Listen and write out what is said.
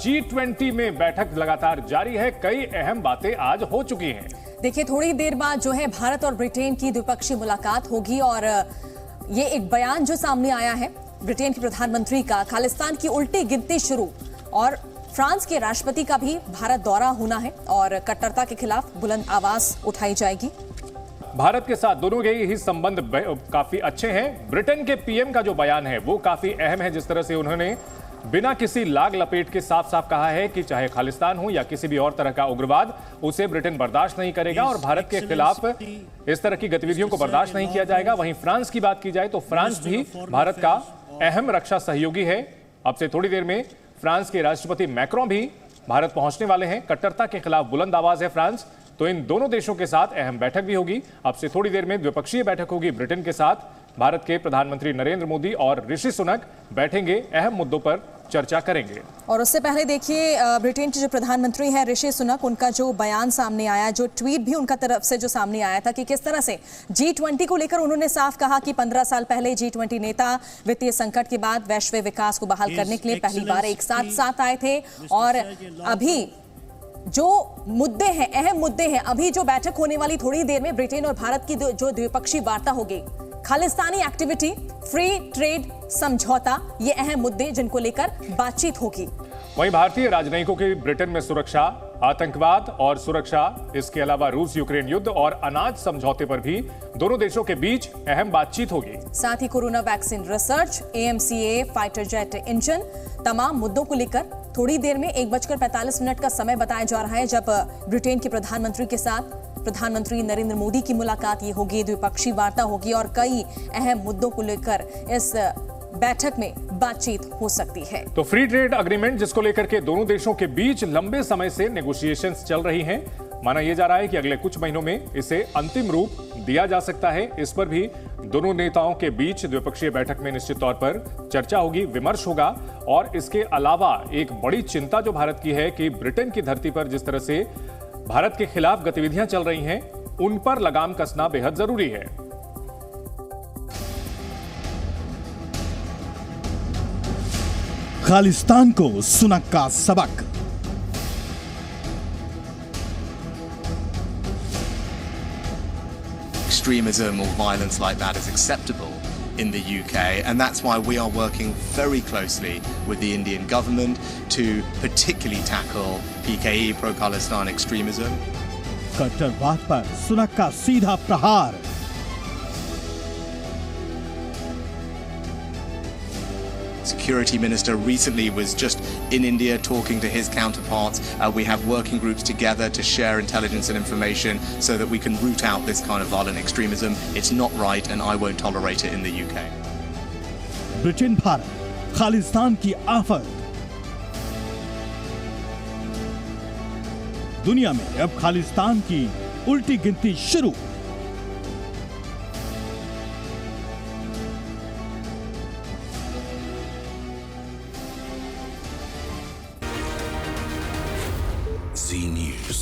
G20 में बैठक लगातार जारी है। कई अहम बातें आज हो चुकी हैं। देखिए, थोड़ी देर बाद जो है भारत और ब्रिटेन की द्विपक्षीय मुलाकात होगी और ये एक बयान जो सामने आया है ब्रिटेन के प्रधानमंत्री का, खालिस्तान की उल्टी गिनती शुरू, और फ्रांस के राष्ट्रपति का भी भारत दौरा होना है और कट्टरता के खिलाफ बुलंद आवाज उठाई जाएगी। भारत के साथ दोनों के ही संबंध काफी अच्छे हैं। ब्रिटेन के पीएम का जो बयान है वो काफी अहम है। जिस तरह से उन्होंने बिना किसी लाग लपेट के साफ साफ कहा है कि चाहे खालिस्तान हो या किसी भी और तरह का उग्रवाद, उसे ब्रिटेन बर्दाश्त नहीं करेगा और भारत के खिलाफ इस तरह की गतिविधियों को बर्दाश्त नहीं किया जाएगा। वहीं फ्रांस की बात की जाए तो फ्रांस भी भारत का अहम रक्षा सहयोगी है। अब से थोड़ी देर में फ्रांस के राष्ट्रपति मैक्रों भी भारत पहुंचने वाले हैं। कट्टरता के खिलाफ बुलंद आवाज है फ्रांस, तो इन दोनों देशों के साथ अहम बैठक भी होगी। अब से थोड़ी देर में द्विपक्षीय बैठक होगी ब्रिटेन के साथ। भारत के प्रधानमंत्री नरेंद्र मोदी और ऋषि सुनक बैठेंगे, अहम मुद्दों पर चर्चा करेंगे। और उससे पहले देखिए, ब्रिटेन के जो प्रधानमंत्री हैं ऋषि सुनक, उनका जो बयान सामने आया, जो ट्वीट भी उनका तरफ से जो सामने आया था कि किस तरह से G20 को लेकर उन्होंने साफ कहा कि 15 साल पहले G20 नेता वित्तीय संकट के बाद वैश्विक विकास को बहाल करने के लिए पहली बार एक साथ आए थे। और अभी जो मुद्दे हैं, अहम मुद्दे हैं, अभी जो बैठक होने वाली थोड़ी देर में ब्रिटेन और भारत की जो द्विपक्षीय वार्ता होगी, खालिस्तानी एक्टिविटी, फ्री ट्रेड समझौता, ये अहम मुद्दे जिनको लेकर बातचीत होगी। वहीं भारतीय राजनयिकों की ब्रिटेन में सुरक्षा, आतंकवाद और सुरक्षा, इसके अलावा रूस यूक्रेन युद्ध और अनाज समझौते पर भी दोनों देशों के बीच अहम बातचीत होगी। साथ ही corona vaccine research, AMCA, fighter jet engine, तमाम मुद्दों को लेकर थोड़ी देर में 1:45 का समय बताया जा रहा है जब ब्रिटेन के प्रधानमंत्री के साथ प्रधानमंत्री नरेंद्र मोदी की मुलाकात ये होगी, द्विपक्षीय वार्ता होगी और कई अहम मुद्दों को लेकर इस बैठक में बातचीत हो सकती है। तो फ्री ट्रेड एग्रीमेंट, जिसको लेकर के दोनों देशों के बीच लंबे समय से नेगोशिएशंस चल रही हैं, माना यह जा रहा है कि अगले कुछ महीनों में इसे अंतिम रूप दिया जा सकता है। इस पर भी दोनों नेताओं के बीच द्विपक्षीय बैठक में निश्चित तौर पर चर्चा होगी, विमर्श होगा। और इसके अलावा एक बड़ी चिंता जो भारत की है कि ब्रिटेन की धरती पर जिस तरह से भारत के खिलाफ गतिविधियां चल रही हैं, उन पर लगाम कसना बेहद जरूरी है। खालिस्तान को सुनक का सबक। Extremism or violence like that is acceptable in the UK, and that's why we are working very closely with the Indian government to particularly tackle PKE, pro-Khalistan extremism. कट्टरवाद पर सुनक का सीधा प्रहार। Security Minister recently was just in India talking to his counterparts. We have working groups together to share intelligence and information so that we can root out this kind of violent extremism. It's not right and I won't tolerate it in the UK. Britain Bharat Khalistan की आफत। दुनिया में अब खालिस्तान की उल्टी गिनती शुरू। Z News.